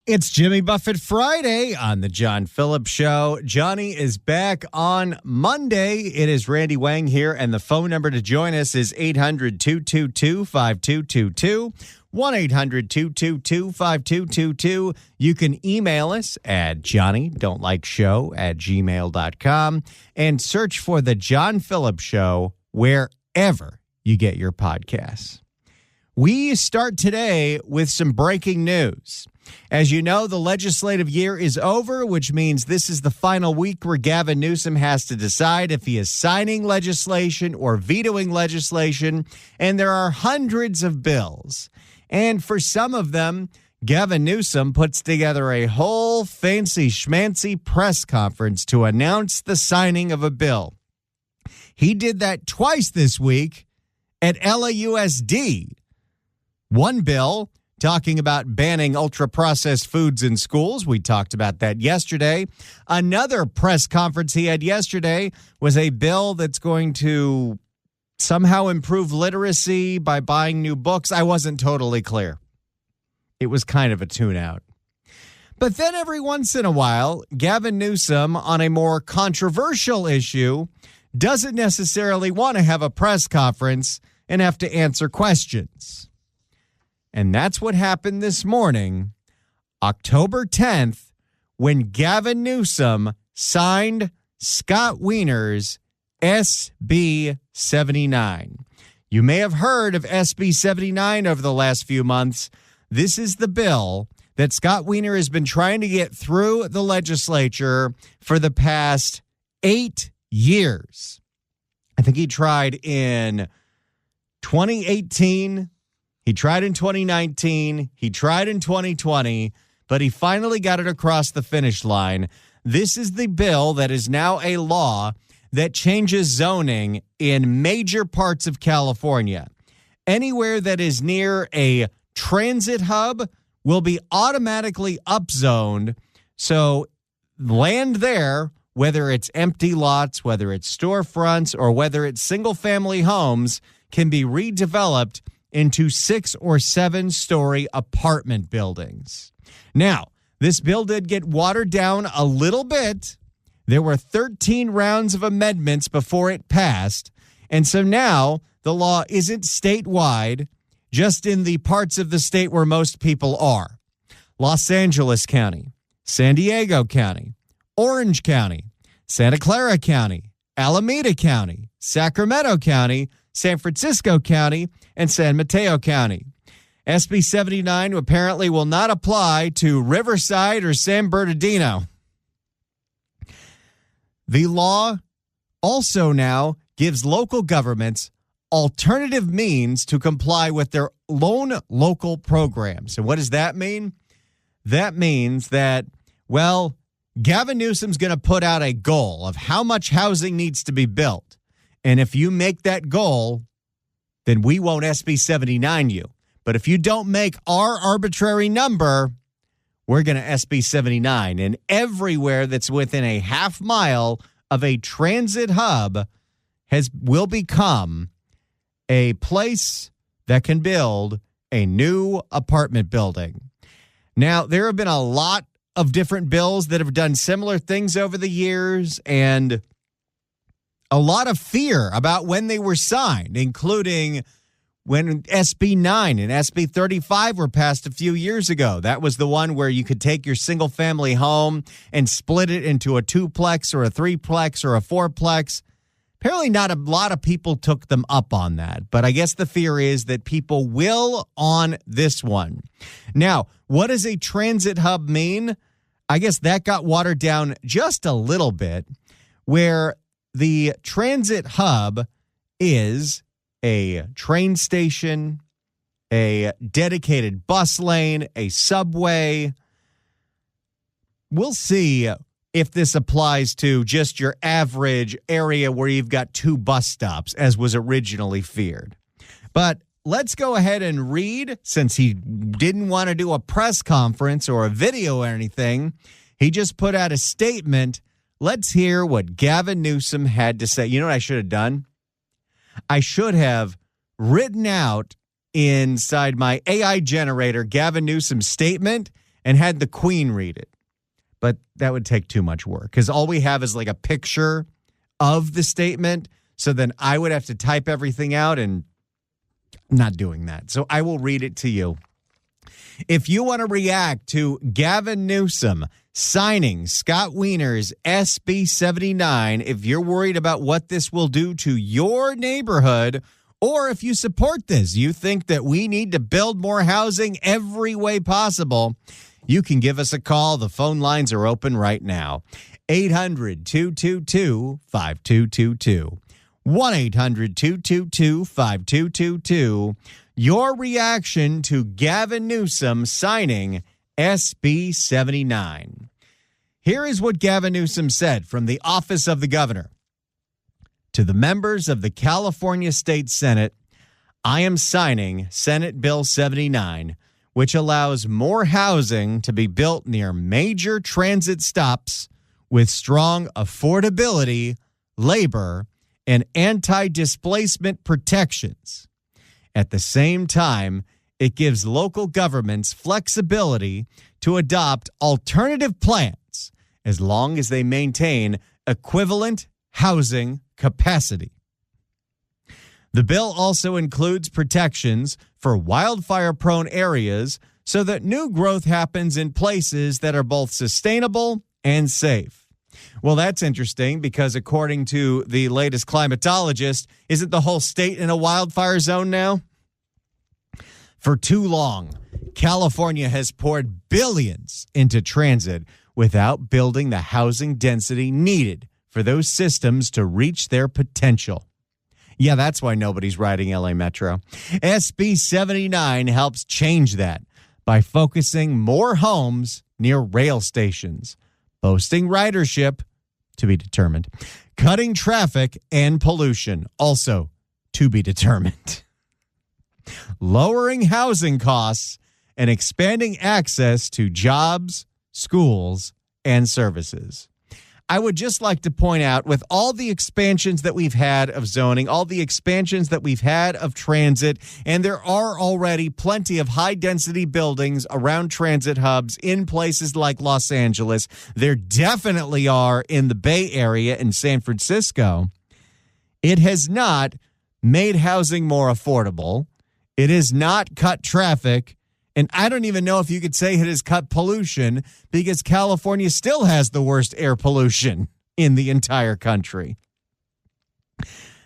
It's Jimmy Buffett Friday on the John Phillips Show. Johnny is back on Monday. It is Randy Wang here, and the phone number to join us is 800-222-5222, 1-800-222-5222. You can email us at johnnydon'tlikeshow@gmail.com and search for the John Phillips Show wherever you get your podcasts. We start today with some breaking news. As you know, the legislative year is over, which means this is the final week where Gavin Newsom has to decide if he is signing legislation or vetoing legislation, and there are hundreds of bills. And for some of them, Gavin Newsom puts together a whole fancy schmancy press conference to announce the signing of a bill. He did that twice this week at LAUSD. One bill talking about banning ultra-processed foods in schools. We talked about that yesterday. Another press conference he had yesterday was a bill that's going to somehow improve literacy by buying new books. I wasn't totally clear. It was kind of a tune-out. But then every once in a while, Gavin Newsom, on a more controversial issue, doesn't necessarily want to have a press conference and have to answer questions. And that's what happened this morning, October 10th, when Gavin Newsom signed Scott Wiener's SB79. You may have heard of SB79 over the last few months. This is the bill that Scott Wiener has been trying to get through the legislature for the past 8 years. I think he tried in 2018. He tried in 2019, he tried in 2020, but he finally got it across the finish line. This is the bill that is now a law that changes zoning in major parts of California. Anywhere that is near a transit hub will be automatically upzoned. So land there, whether it's empty lots, whether it's storefronts, or whether it's single-family homes, can be redeveloped into 6 or 7-story apartment buildings. Now, this bill did get watered down a little bit. There were 13 rounds of amendments before it passed. And so now the law isn't statewide, just in the parts of the state where most people are. Los Angeles County, San Diego County, Orange County, Santa Clara County, Alameda County, Sacramento County, San Francisco County, and San Mateo County. SB 79 apparently will not apply to Riverside or San Bernardino. The law also now gives local governments alternative means to comply with their own local programs. And what does that mean? That means that, well, Gavin Newsom's going to put out a goal of how much housing needs to be built. And if you make that goal, then we won't SB 79 you. But if you don't make our arbitrary number, we're going to SB 79. And everywhere that's within a half mile of a transit hub will become a place that can build a new apartment building. Now, there have been a lot of different bills that have done similar things over the years, and a lot of fear about when they were signed, including when SB 9 and SB 35 were passed a few years ago. That was the one where you could take your single family home and split it into a 2-plex or a 3-plex or a 4-plex. Apparently not a lot of people took them up on that, but I guess the fear is that people will on this one. Now, what does a transit hub mean? I guess that got watered down just a little bit, where the transit hub is a train station, a dedicated bus lane, a subway. We'll see if this applies to just your average area where you've got 2 bus stops, as was originally feared. But let's go ahead and read, since he didn't want to do a press conference or a video or anything. He just put out a statement. Let's hear what Gavin Newsom had to say. You know what I should have done? I should have written out inside my AI generator Gavin Newsom's statement and had the Queen read it. But that would take too much work because all we have is like a picture of the statement. So then I would have to type everything out, and I'm not doing that. So I will read it to you. If you want to react to Gavin Newsom signing Scott Wiener's SB79, if you're worried about what this will do to your neighborhood, or if you support this, you think that we need to build more housing every way possible, you can give us a call. The phone lines are open right now. 800-222-5222. 1-800-222-5222. Your reaction to Gavin Newsom signing SB 79. Here is what Gavin Newsom said from the office of the governor. To the members of the California State Senate, I am signing Senate Bill 79, which allows more housing to be built near major transit stops with strong affordability, labor, and anti-displacement protections. At the same time, it gives local governments flexibility to adopt alternative plans as long as they maintain equivalent housing capacity. The bill also includes protections for wildfire-prone areas so that new growth happens in places that are both sustainable and safe. Well, that's interesting because according to the latest climatologist, isn't the whole state in a wildfire zone now? For too long, California has poured billions into transit without building the housing density needed for those systems to reach their potential. Yeah, that's why nobody's riding LA Metro. SB 79 helps change that by focusing more homes near rail stations, boosting ridership, to be determined, cutting traffic and pollution, also to be determined, lowering housing costs, and expanding access to jobs, schools, and services. I would just like to point out, with all the expansions that we've had of zoning, all the expansions that we've had of transit, and there are already plenty of high-density buildings around transit hubs in places like Los Angeles. There definitely are in the Bay Area in San Francisco. It has not made housing more affordable. It has not cut traffic. And I don't even know if you could say it has cut pollution because California still has the worst air pollution in the entire country.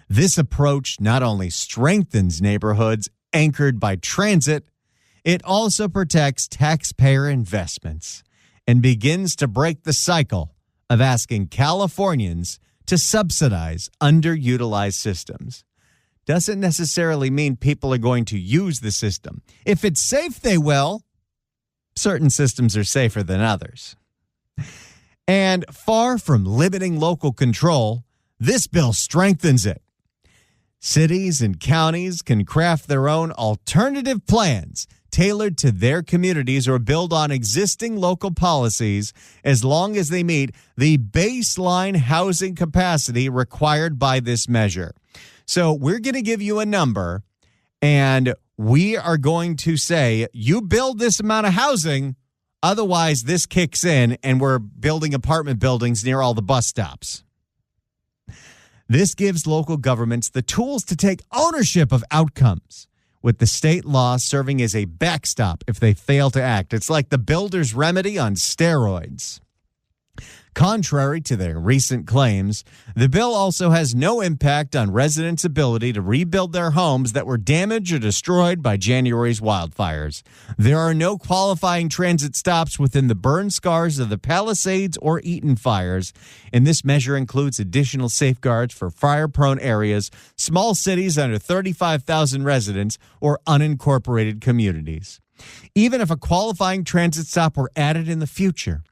This approach not only strengthens neighborhoods anchored by transit, it also protects taxpayer investments and begins to break the cycle of asking Californians to subsidize underutilized systems. Doesn't necessarily mean people are going to use the system. If it's safe, they will. Certain systems are safer than others. And far from limiting local control, this bill strengthens it. Cities and counties can craft their own alternative plans tailored to their communities or build on existing local policies as long as they meet the baseline housing capacity required by this measure. So we're going to give you a number, and we are going to say, you build this amount of housing, otherwise this kicks in, and we're building apartment buildings near all the bus stops. This gives local governments the tools to take ownership of outcomes, with the state law serving as a backstop if they fail to act. It's like the builder's remedy on steroids. Contrary to their recent claims, the bill also has no impact on residents' ability to rebuild their homes that were damaged or destroyed by January's wildfires. There are no qualifying transit stops within the burn scars of the Palisades or Eaton fires, and this measure includes additional safeguards for fire-prone areas, small cities under 35,000 residents, or unincorporated communities. Even if a qualifying transit stop were added in the future,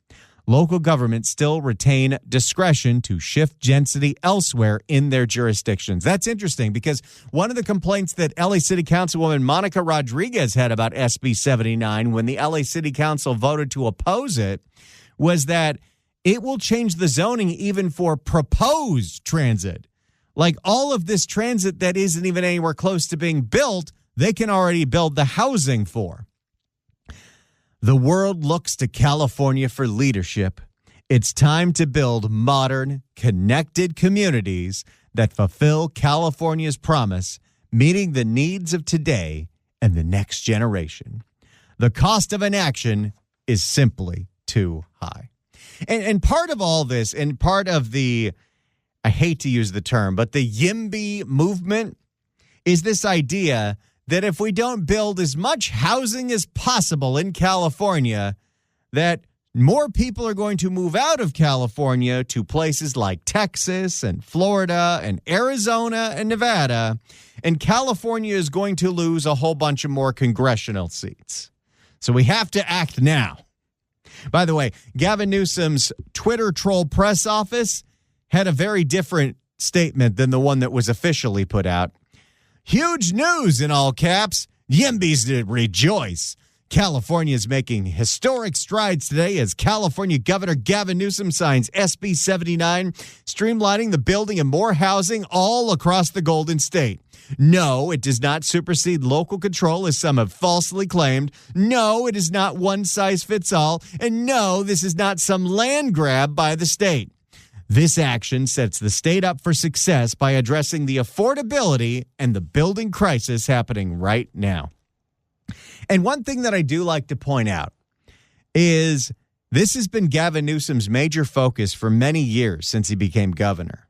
local governments still retain discretion to shift density elsewhere in their jurisdictions. That's interesting because one of the complaints that LA City Councilwoman Monica Rodriguez had about SB 79 when the LA City Council voted to oppose it was that it will change the zoning even for proposed transit. Like all of this transit that isn't even anywhere close to being built, they can already build the housing for. The world looks to California for leadership. It's time to build modern, connected communities that fulfill California's promise, meeting the needs of today and the next generation. The cost of inaction is simply too high. And part of all this, and part of the, I hate to use the term, but the YIMBY movement is this idea that if we don't build as much housing as possible in California, that more people are going to move out of California to places like Texas and Florida and Arizona and Nevada, and California is going to lose a whole bunch of more congressional seats. So we have to act now. By the way, Gavin Newsom's Twitter troll press office had a very different statement than the one that was officially put out. Huge news in all caps. Yimbys to rejoice. California is making historic strides today as California Governor Gavin Newsom signs SB79, streamlining the building of more housing all across the Golden State. No, it does not supersede local control, as some have falsely claimed. No, it is not one size fits all. And no, this is not some land grab by the state. This action sets the state up for success by addressing the affordability and the building crisis happening right now. And one thing that I do like to point out is this has been Gavin Newsom's major focus for many years since he became governor.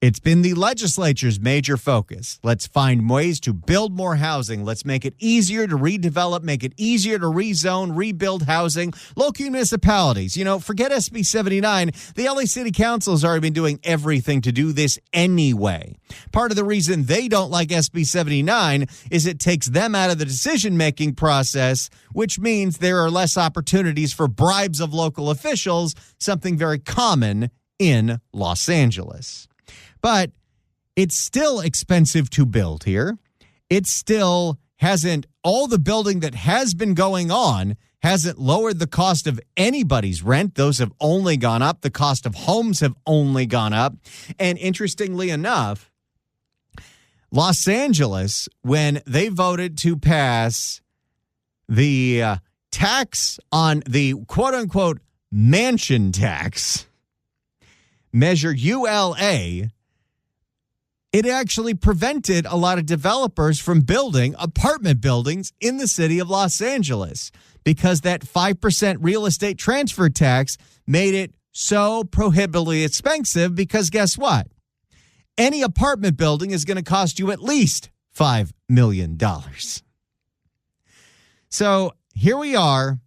It's been the legislature's major focus. Let's find ways to build more housing. Let's make it easier to redevelop, make it easier to rezone, rebuild housing. Local municipalities, forget SB 79. The LA City Council has already been doing everything to do this anyway. Part of the reason they don't like SB 79 is it takes them out of the decision-making process, which means there are less opportunities for bribes of local officials, something very common in Los Angeles. But it's still expensive to build here. It still hasn't, all the building that has been going on hasn't lowered the cost of anybody's rent. Those have only gone up. The cost of homes have only gone up. And interestingly enough, Los Angeles, when they voted to pass the tax on the quote-unquote mansion tax, Measure ULA, it actually prevented a lot of developers from building apartment buildings in the city of Los Angeles because that 5% real estate transfer tax made it so prohibitively expensive because guess what? Any apartment building is going to cost you at least $5 million. So here we are.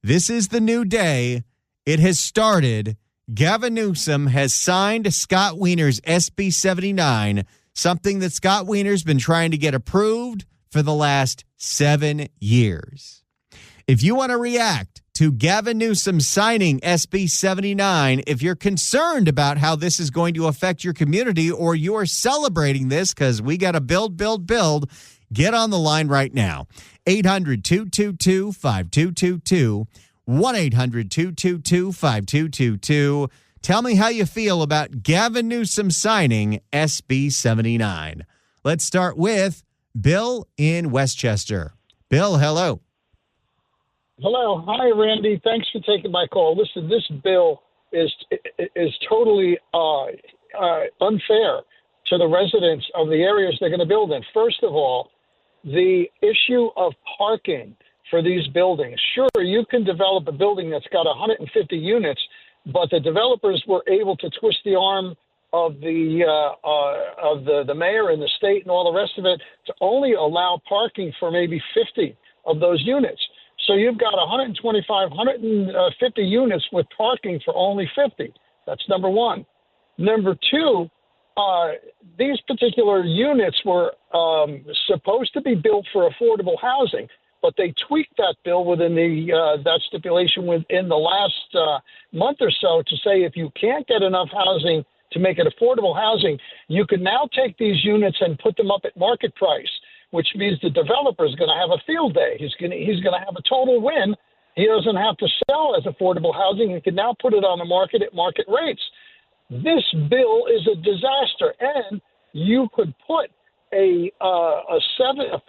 This is the new day. It has started. Gavin Newsom has signed Scott Wiener's SB 79, something that Scott Wiener's been trying to get approved for the last 7 years. If you want to react to Gavin Newsom signing SB 79, if you're concerned about how this is going to affect your community or you are celebrating this because we got to build, get on the line right now. 800-222-5222. 1-800-222-5222. Tell me how you feel about Gavin Newsom signing SB 79. Let's start with Bill in Westchester. Bill, hello. Hello. Hi, Randy. Thanks for taking my call. Listen, this bill is totally unfair to the residents of the areas they're going to build in. First of all, the issue of parking for these buildings. Sure, you can develop a building that's got 150 units, but the developers were able to twist the arm of the mayor and the state and all the rest of it to only allow parking for maybe 50 of those units. So you've got 125, 150 units with parking for only 50. That's number one. Number two, these particular units were supposed to be built for affordable housing, but they tweaked that bill within that stipulation within the last month or so to say if you can't get enough housing to make it affordable housing, you can now take these units and put them up at market price, which means the developer is going to have a field day. He's going to have a total win. He doesn't have to sell as affordable housing. He can now put it on the market at market rates. This bill is a disaster, and you could put a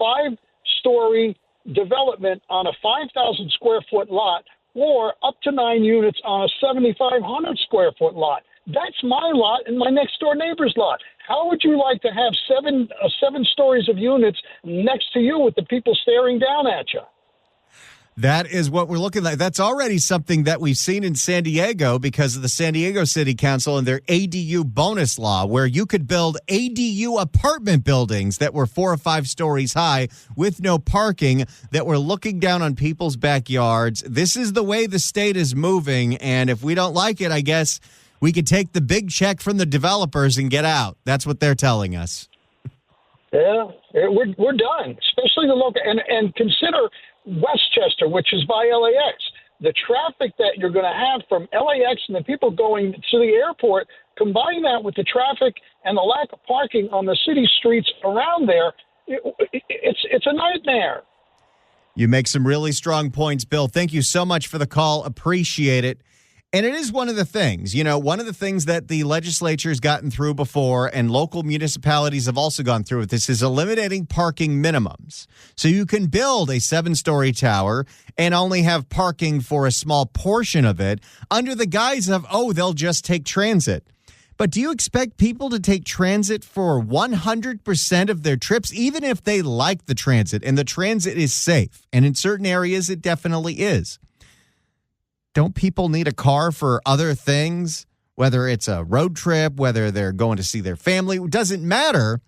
5-story development on a 5,000 square foot lot or up to 9 units on a 7,500 square foot lot. That's my lot and my next door neighbor's lot. How would you like to have seven stories of units next to you with the people staring down at you? That is what we're looking at. That's already something that we've seen in San Diego because of the San Diego City Council and their ADU bonus law, where you could build ADU apartment buildings that were 4 or 5 stories high with no parking, that were looking down on people's backyards. This is the way the state is moving, and if we don't like it, I guess we could take the big check from the developers and get out. That's what they're telling us. Yeah, we're done, especially the local. And consider Westchester, which is by LAX. The traffic that you're going to have from LAX and the people going to the airport, combine that with the traffic and the lack of parking on the city streets around there, it's a nightmare. You make some really strong points, Bill. Thank you so much for the call. Appreciate it. And it is one of the things, one of the things that the legislature has gotten through before and local municipalities have also gone through with this is eliminating parking minimums. So you can build a 7-story tower and only have parking for a small portion of it under the guise of, they'll just take transit. But do you expect people to take transit for 100% of their trips, even if they like the transit and the transit is safe? And in certain areas, it definitely is. Don't people need a car for other things, whether it's a road trip, whether they're going to see their family? It doesn't matter.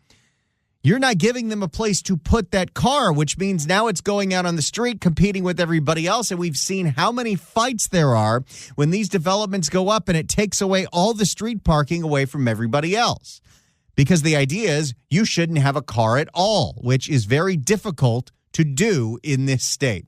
You're not giving them a place to put that car, which means now it's going out on the street competing with everybody else. And we've seen how many fights there are when these developments go up and it takes away all the street parking away from everybody else. Because the idea is you shouldn't have a car at all, which is very difficult to do in this state.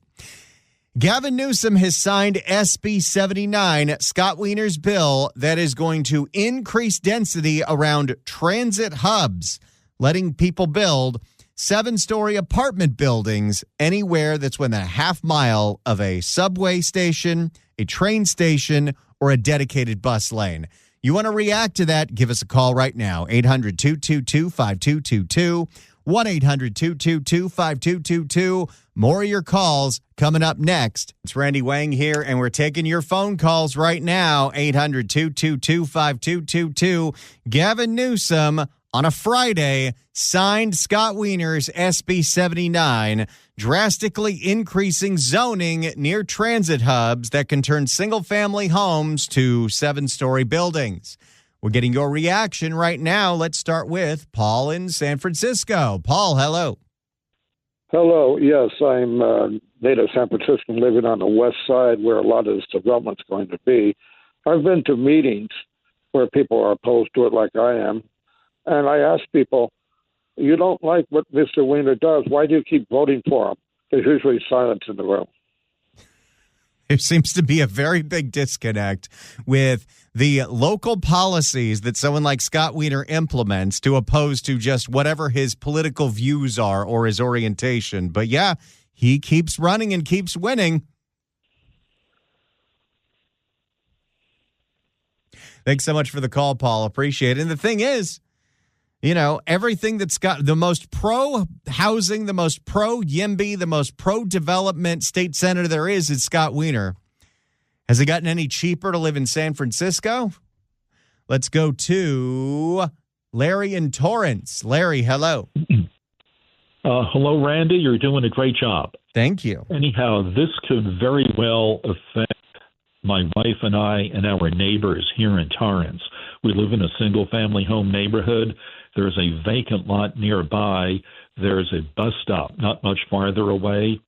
Gavin Newsom has signed SB79, Scott Wiener's bill that is going to increase density around transit hubs, letting people build 7-story apartment buildings anywhere that's within a half mile of a subway station, a train station, or a dedicated bus lane. You want to react to that? Give us a call right now, 800-222-5222, 1-800-222-5222. More of your calls coming up next. It's Randy Wang here, and we're taking your phone calls right now, 800-222-5222. Gavin Newsom, on a Friday, signed Scott Wiener's SB 79, drastically increasing zoning near transit hubs that can turn single-family homes to 7-story buildings. We're getting your reaction right now. Let's start with Paul in San Francisco. Paul, hello. Hello. Yes, I'm native San Francisco, living on the west side where a lot of this development's going to be. I've been to meetings where people are opposed to it like I am, and I ask people, you don't like what Mr. Wiener does, why do you keep voting for him? There's usually silence in the room. There seems to be a very big disconnect with the local policies that someone like Scott Wiener implements to oppose to just whatever his political views are or his orientation. But yeah, he keeps running and keeps winning. Thanks so much for the call, Paul. Appreciate it. And the thing is, everything that's got the most pro-housing, the most pro-YIMBY, the most pro-development state senator there is Scott Wiener. Has it gotten any cheaper to live in San Francisco? Let's go to Larry in Torrance. Larry, hello. Hello, Randy. You're doing a great job. Thank you. Anyhow, this could very well affect my wife and I and our neighbors here in Torrance. We live in a single-family home neighborhood. There's a vacant lot nearby. There's a bus stop not much farther away.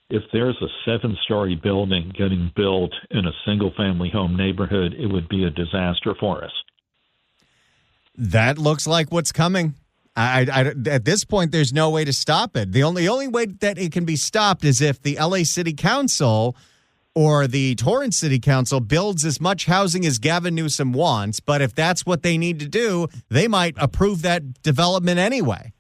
If there's a 7-story building getting built in a single-family home neighborhood, it would be a disaster for us. That looks like what's coming. At this point, there's no way to stop it. The only way that it can be stopped is if the LA City Council or the Torrance City Council builds as much housing as Gavin Newsom wants. But if that's what they need to do, they might approve that development anyway.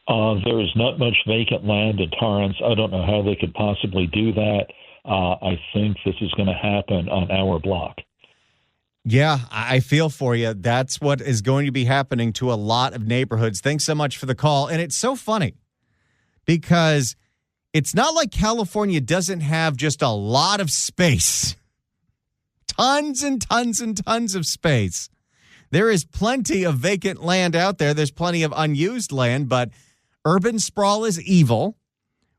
There's not much vacant land in Torrance. I don't know how they could possibly do that. I think this is going to happen on our block. Yeah, I feel for you. That's what is going to be happening to a lot of neighborhoods. Thanks so much for the call. And it's so funny because it's not like California doesn't have just a lot of space. Tons and tons and tons of space. There is plenty of vacant land out there. There's plenty of unused land, but urban sprawl is evil.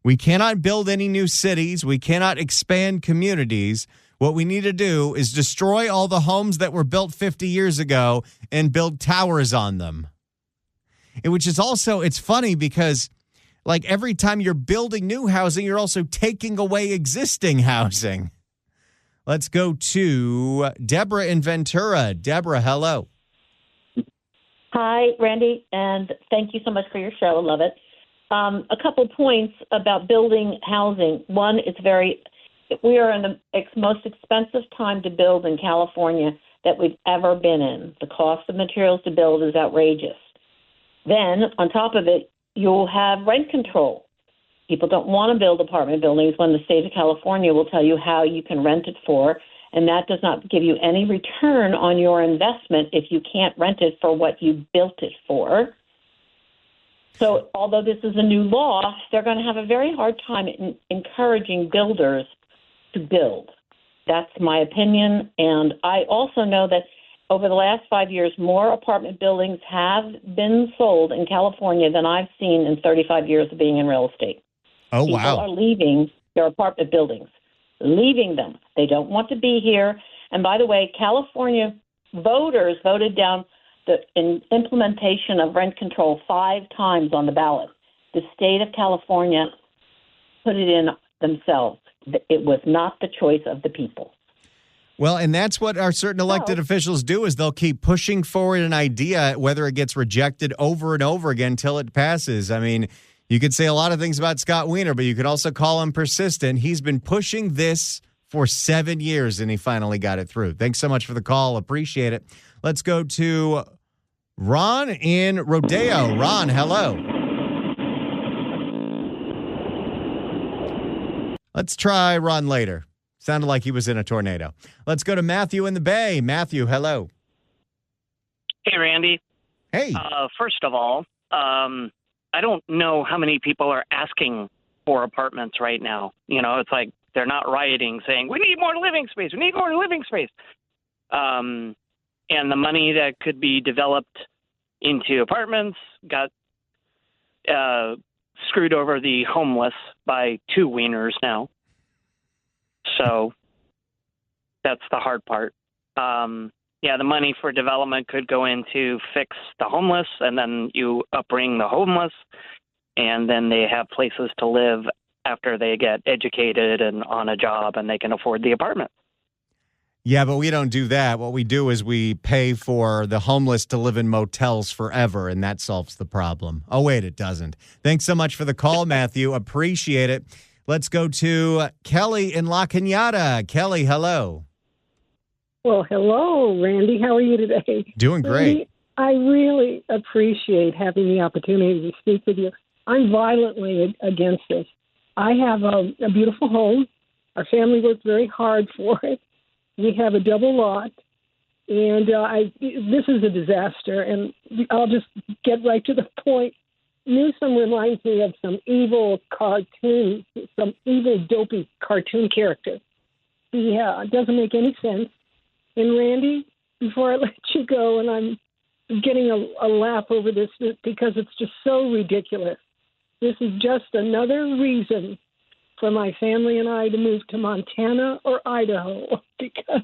We cannot build any new cities. We cannot expand communities. What we need to do is destroy all the homes that were built 50 years ago and build towers on them. Which is also, it's funny because like every time you're building new housing, you're also taking away existing housing. Let's go to Deborah in Ventura. Deborah, hello. Hi, Randy, and thank you so much for your show. I love it. A couple points about building housing. One, we are in the most expensive time to build in California that we've ever been in. The cost of materials to build is outrageous. Then, on top of it, you'll have rent control. People don't want to build apartment buildings when the state of California will tell you how you can rent it for, and that does not give you any return on your investment if you can't rent it for what you built it for. So although this is a new law, they're going to have a very hard time encouraging builders to build. That's my opinion. And I also know that over the last 5 years, more apartment buildings have been sold in California than I've seen in 35 years of being in real estate. Oh, People wow. are leaving their apartment buildings, leaving them. They don't want to be here. And by the way, California voters voted down the implementation of rent control 5 times on the ballot. The state of California put it in themselves. It was not the choice of the people. Well, and that's what our certain elected officials do is they'll keep pushing forward an idea, whether it gets rejected over and over again until it passes. I mean, you could say a lot of things about Scott Wiener, but you could also call him persistent. He's been pushing this for 7 years, and he finally got it through. Thanks so much for the call. Appreciate it. Let's go to Ron in Rodeo. Ron, hello. Let's try Ron later. Sounded like he was in a tornado. Let's go to Matthew in the Bay. Matthew, hello. Hey, Randy. Hey. First of all, I don't know how many people are asking for apartments right now. You know, it's like they're not rioting saying, we need more living space. We need more living space. And the money that could be developed into apartments got screwed over the homeless by 2 Wieners now. So that's the hard part. The money for development could go into fix the homeless, and then you upbring the homeless, and then they have places to live after they get educated and on a job, and they can afford the apartment. Yeah, but we don't do that. What we do is we pay for the homeless to live in motels forever, and that solves the problem. Oh, wait, it doesn't. Thanks so much for the call, Matthew. Appreciate it. Let's go to Kelly in La Cañada. Kelly, hello. Well, hello, Randy. How are you today? Doing great. Randy, I really appreciate having the opportunity to speak with you. I'm violently against this. I have a beautiful home. Our family worked very hard for it. We have a double lot, and this is a disaster, and I'll just get right to the point. Newsom reminds me of some evil cartoon, some evil, dopey cartoon character. He doesn't make any sense. And Randy, before I let you go, and I'm getting a laugh over this because it's just so ridiculous. This is just another reason for my family and I to move to Montana or Idaho because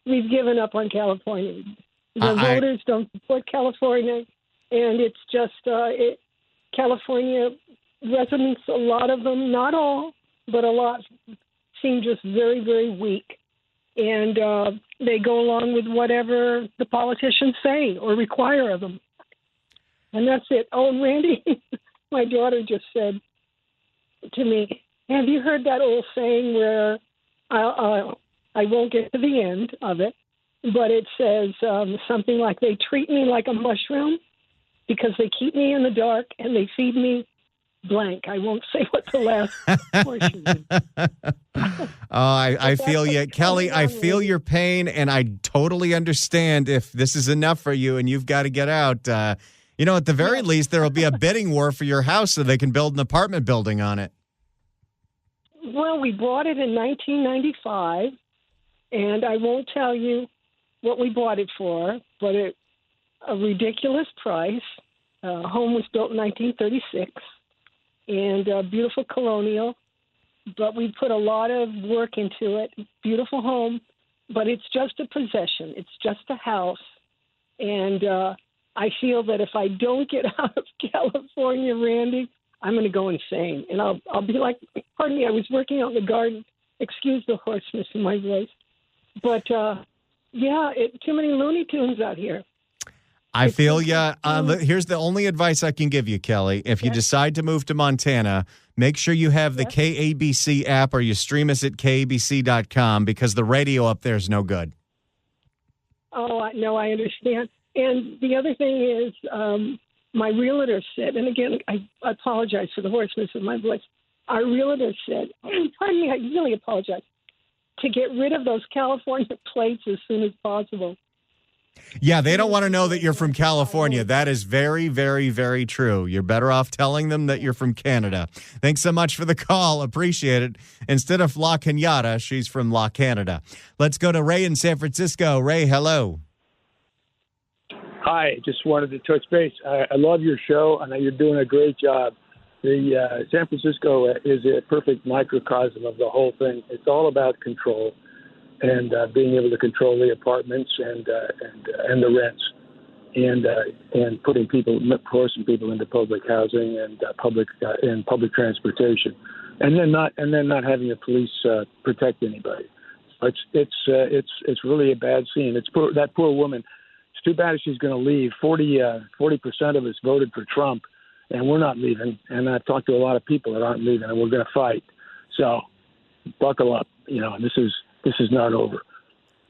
we've given up on California. The voters don't support California, and it's just California residents, a lot of them, not all, but a lot, seem just very, very weak. And they go along with whatever the politicians say or require of them. And that's it. Oh, and Randy, my daughter just said to me, have you heard that old saying where I won't get to the end of it, but it says something like they treat me like a mushroom because they keep me in the dark and they feed me blank. I won't say what the last portion is. I feel you. Kelly, I feel your pain, and I totally understand if this is enough for you and you've got to get out. You know, at the very least, there will be a bidding war for your house so they can build an apartment building on it. Well, we bought it in 1995, and I won't tell you what we bought it for, but a ridiculous price. Home was built in 1936, and beautiful colonial, but we put a lot of work into it. Beautiful home, but it's just a possession. It's just a house, and I feel that if I don't get out of California, Randy, I'm going to go insane, and I'll be like, pardon me, I was working out in the garden. Excuse the hoarseness in my voice, but too many Looney Tunes out here. I feel you. Here's the only advice I can give you, Kelly. If you decide to move to Montana, make sure you have the KABC app or you stream us at KABC.com because the radio up there is no good. Oh, no, I understand. And the other thing is my realtor said, and again, I apologize for the hoarseness of my voice. Our realtor said, pardon me, I really apologize, to get rid of those California plates as soon as possible. Yeah, they don't want to know that you're from California. That is very, very, very true. You're better off telling them that you're from Canada. Thanks so much for the call. Appreciate it. Instead of La Cañada, she's from La Canada. Let's go to Ray in San Francisco. Ray, hello. Hi, just wanted to touch base. I love your show. I know you're doing a great job. The San Francisco is a perfect microcosm of the whole thing. It's all about control. And being able to control the apartments and the rents, and forcing people into public housing and public transportation, and then not having the police protect anybody. It's really a bad scene. That poor woman. It's too bad she's going to leave. 40% of us voted for Trump, and we're not leaving. And I've talked to a lot of people that aren't leaving, and we're going to fight. So buckle up. This is not over.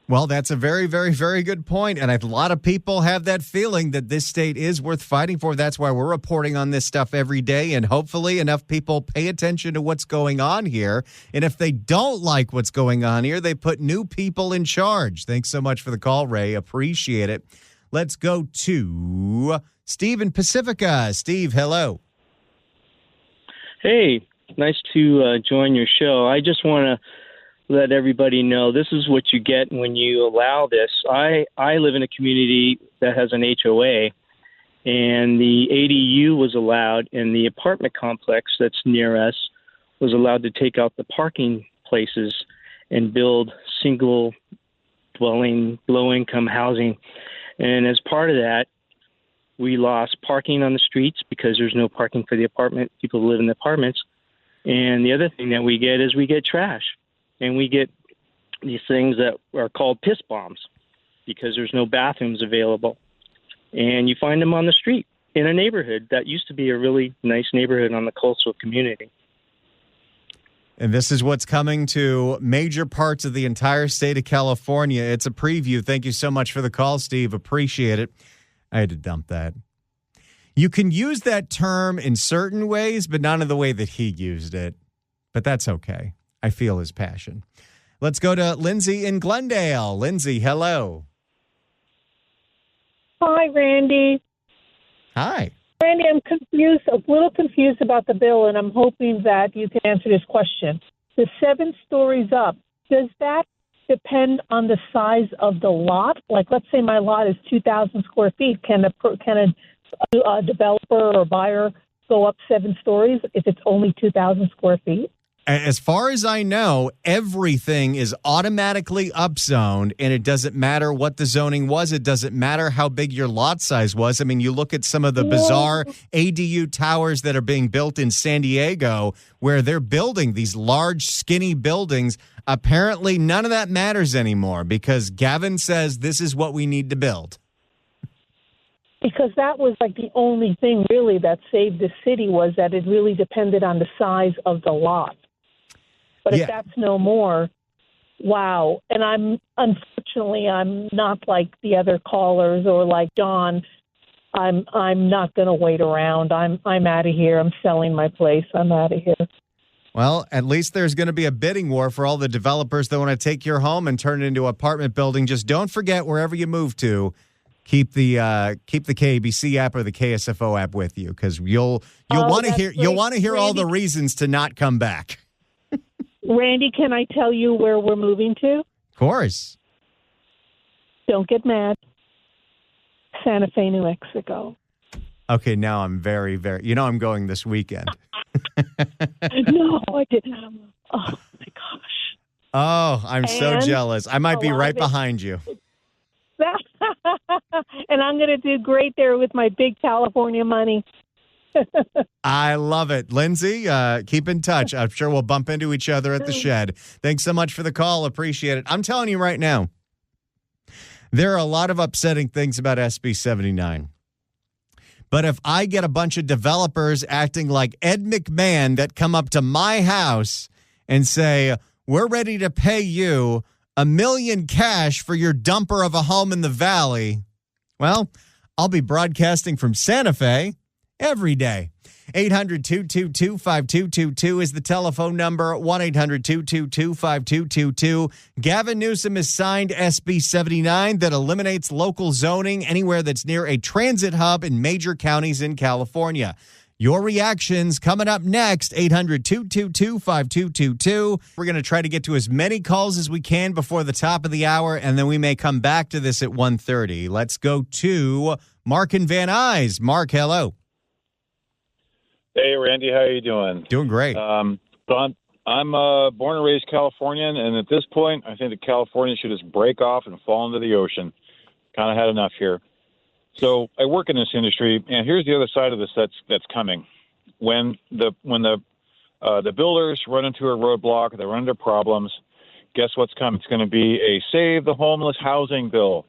Well, that's a very, very, very good point. And a lot of people have that feeling that this state is worth fighting for. That's why we're reporting on this stuff every day. And hopefully enough people pay attention to what's going on here. And if they don't like what's going on here, they put new people in charge. Thanks so much for the call, Ray. Appreciate it. Let's go to Steve in Pacifica. Steve, hello. Hey, nice to join your show. I just want to let everybody know this is what you get when you allow this. I live in a community that has an HOA, and the ADU was allowed, and the apartment complex that's near us was allowed to take out the parking places and build single dwelling, low-income housing. And as part of that, we lost parking on the streets because there's no parking for the apartment, people who live in the apartments. And the other thing that we get is we get trash. And we get these things that are called piss bombs because there's no bathrooms available. And you find them on the street in a neighborhood that used to be a really nice neighborhood on the coastal community. And this is what's coming to major parts of the entire state of California. It's a preview. Thank you so much for the call, Steve. Appreciate it. I had to dump that. You can use that term in certain ways, but not in the way that he used it. But that's okay. I feel his passion. Let's go to Lindsay in Glendale. Lindsay, hello. Hi, Randy. Hi. Randy, I'm a little confused about the bill, and I'm hoping that you can answer this question. The 7 stories up, does that depend on the size of the lot? Like, let's say my lot is 2,000 square feet. Can a developer or buyer go up 7 stories if it's only 2,000 square feet? As far as I know, everything is automatically upzoned, and it doesn't matter what the zoning was. It doesn't matter how big your lot size was. I mean, you look at some of the bizarre ADU towers that are being built in San Diego, where they're building these large, skinny buildings. Apparently, none of that matters anymore because Gavin says this is what we need to build. Because that was like the only thing really that saved the city was that it really depended on the size of the lot. But if that's no more, wow. And I'm not like the other callers or like Don. I'm not going to wait around. I'm out of here. I'm selling my place. I'm out of here. Well, at least there's going to be a bidding war for all the developers that want to take your home and turn it into an apartment building. Just don't forget, wherever you move to, keep the KABC app or the KSFO app with you, because you'll want to hear all the reasons to not come back. Randy, can I tell you where we're moving to? Of course. Don't get mad. Santa Fe, New Mexico. Okay, now I'm very, very. I'm going this weekend. No, I didn't. Oh my gosh. Oh, I'm so jealous. I might be right behind you. And I'm going to do great there with my big California money. I love it. Lindsay, keep in touch. I'm sure we'll bump into each other at the shed. Thanks so much for the call. Appreciate it. I'm telling you right now, there are a lot of upsetting things about SB79. But if I get a bunch of developers acting like Ed McMahon that come up to my house and say, we're ready to pay you $1 million cash for your dumper of a home in the valley, well, I'll be broadcasting from Santa Fe every day. 800-222-5222 is the telephone number. 1-800-222-5222. Gavin Newsom has signed SB79 that eliminates local zoning anywhere that's near a transit hub in major counties in California. Your reactions coming up next, 800-222-5222. We're going to try to get to as many calls as we can before the top of the hour, and then we may come back to this at 1:30. Let's go to Mark in Van Nuys. Mark, hello. Hey, Randy, how are you doing? Doing great. I'm born and raised Californian, and at this point, I think that California should just break off and fall into the ocean. Kind of had enough here. So I work in this industry, and here's the other side of this that's coming. When the builders run into a roadblock, they run into problems, guess what's coming? It's going to be a Save the Homeless Housing Bill.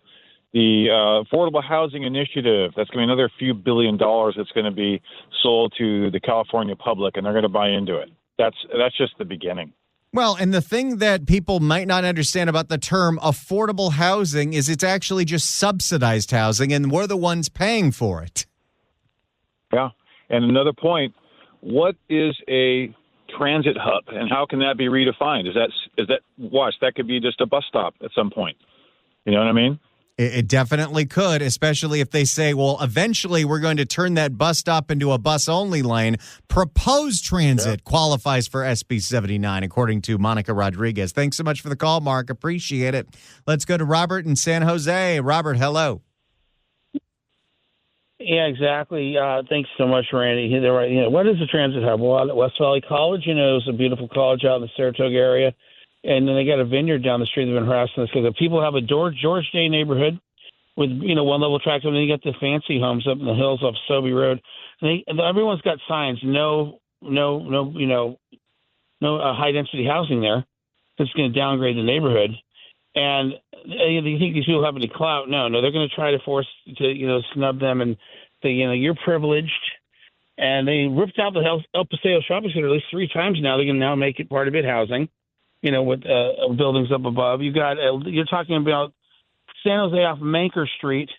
The Affordable Housing Initiative, that's going to be another few $1 billion that's going to be sold to the California public, and they're going to buy into it. That's just the beginning. Well, and the thing that people might not understand about the term affordable housing is it's actually just subsidized housing, and we're the ones paying for it. Yeah. And another point, what is a transit hub, and how can that be redefined? Is that that could be just a bus stop at some point. You know what I mean? It definitely could, especially if they say, well, eventually we're going to turn that bus stop into a bus-only lane. Proposed transit qualifies for SB 79, according to Monica Rodriguez. Thanks so much for the call, Mark. Appreciate it. Let's go to Robert in San Jose. Robert, hello. Yeah, exactly. Thanks so much, Randy. They're right. What is a transit hub? Well, West Valley College, is a beautiful college out in the Saratoga area. And then they got a vineyard down the street. They've been harassing us because people have a George Day neighborhood with, one level tract. And then you got the fancy homes up in the hills off Sobey Road. And everyone's got signs, no high density housing there. It's going to downgrade the neighborhood. And you think these people have any clout? No, they're going to try to force to, snub them and say, you're privileged. And they ripped out the El Paseo shopping center at least 3 times now. They're going to now make it part of it housing. With buildings up above. You're talking about San Jose off Manker Street.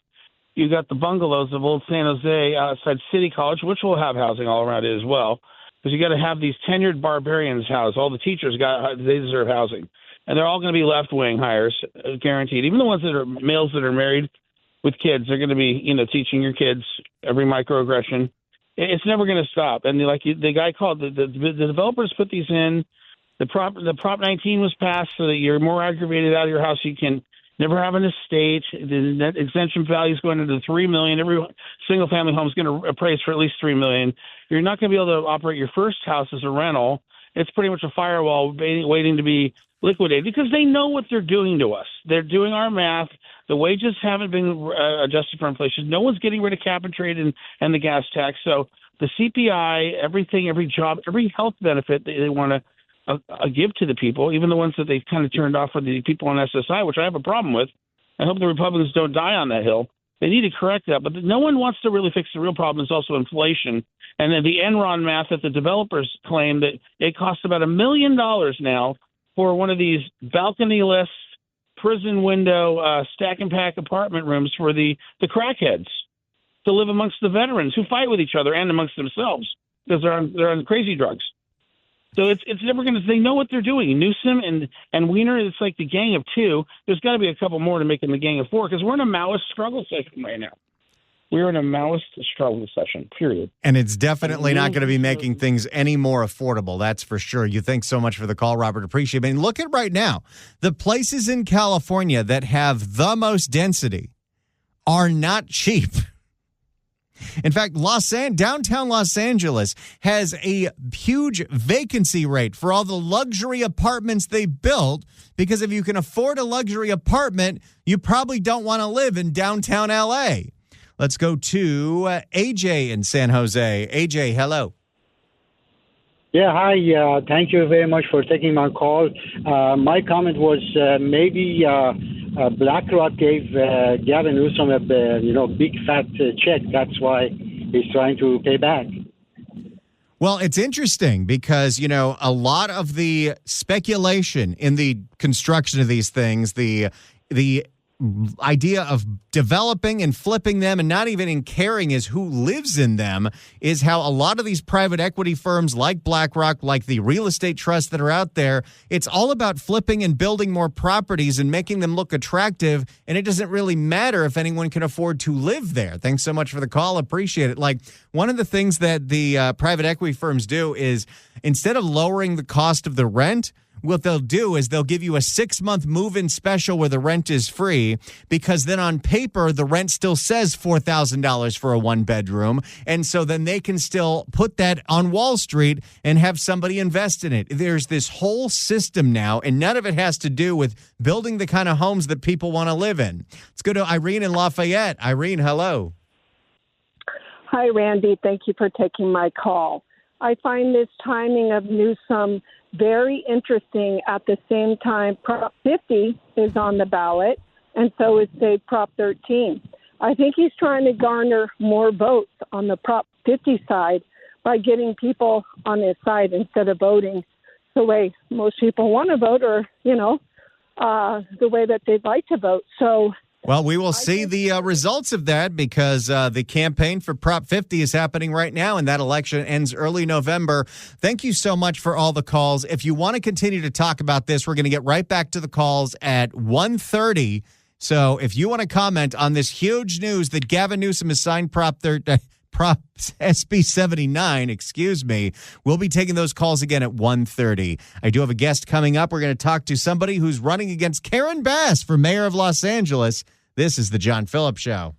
You got the bungalows of old San Jose outside City College, which will have housing all around it as well. Because you got to have these tenured barbarians housed. All the teachers they deserve housing, and they're all going to be left-wing hires, guaranteed. Even the ones that are males that are married with kids, they're going to be teaching your kids every microaggression. It's never going to stop. And the guy called the developers put these in. The Prop 19 was passed so that you're more aggravated out of your house. You can never have an estate. The net exemption value is going into $3 million. Every single family home is going to appraise for at least $3 million. You're not going to be able to operate your first house as a rental. It's pretty much a firewall waiting to be liquidated because they know what they're doing to us. They're doing our math. The wages haven't been adjusted for inflation. No one's getting rid of cap and trade and the gas tax. So the CPI, everything, every job, every health benefit they want to give to the people, even the ones that they've kind of turned off for the people on SSI, which I have a problem with. I hope the Republicans don't die on that hill. They need to correct that, but no one wants to really fix the real problem. It's also inflation. And then the Enron math that the developers claim that it costs about $1 million now for one of these balcony-less prison window stack and pack apartment rooms for the crackheads to live amongst the veterans who fight with each other and amongst themselves because they're on crazy drugs. So it's never going to. They know what they're doing. Newsom and Wiener, it's like the gang of two. There's got to be a couple more to make them the gang of four because we're in a Maoist struggle session right now. We're in a Maoist struggle session, period. And it's definitely not going to be making things any more affordable. That's for sure. You thanks so much for the call, Robert. Appreciate it. I mean, look at right now. The places in California that have the most density are not cheap. In fact, downtown Los Angeles has a huge vacancy rate for all the luxury apartments they built, because if you can afford a luxury apartment, you probably don't want to live in downtown L.A. Let's go to AJ in San Jose. AJ, hello. Yeah, hi. Thank you very much for taking my call. My comment was maybe BlackRock gave Gavin Newsom a big fat check. That's why he's trying to pay back. Well, it's interesting because, a lot of the speculation in the construction of these things, the idea of developing and flipping them and not even caring is who lives in them, is how a lot of these private equity firms like BlackRock, like the real estate trusts that are out there, it's all about flipping and building more properties and making them look attractive. And it doesn't really matter if anyone can afford to live there. Thanks so much for the call. Appreciate it. Like, one of the things that the private equity firms do is, instead of lowering the cost of the rent, what they'll do is they'll give you a 6-month move-in special where the rent is free, because then on paper, the rent still says $4,000 for a one-bedroom. And so then they can still put that on Wall Street and have somebody invest in it. There's this whole system now, and none of it has to do with building the kind of homes that people want to live in. Let's go to Irene in Lafayette. Irene, hello. Hi, Randy. Thank you for taking my call. I find this timing of Newsom very interesting. At the same time, Prop 50 is on the ballot, and so is, say, Prop 13. I think he's trying to garner more votes on the Prop 50 side by getting people on his side instead of voting the way most people want to vote, or, the way that they'd like to vote. So, well, we will see the results of that, because the campaign for Prop 50 is happening right now, and that election ends early November. Thank you so much for all the calls. If you want to continue to talk about this, we're going to get right back to the calls at 1:30. So if you want to comment on this huge news that Gavin Newsom has signed Prop SB79, we'll be taking those calls again at 1:30. I do have a guest coming up. We're going to talk to somebody who's running against Karen Bass for mayor of Los Angeles. This is the John Phillips Show.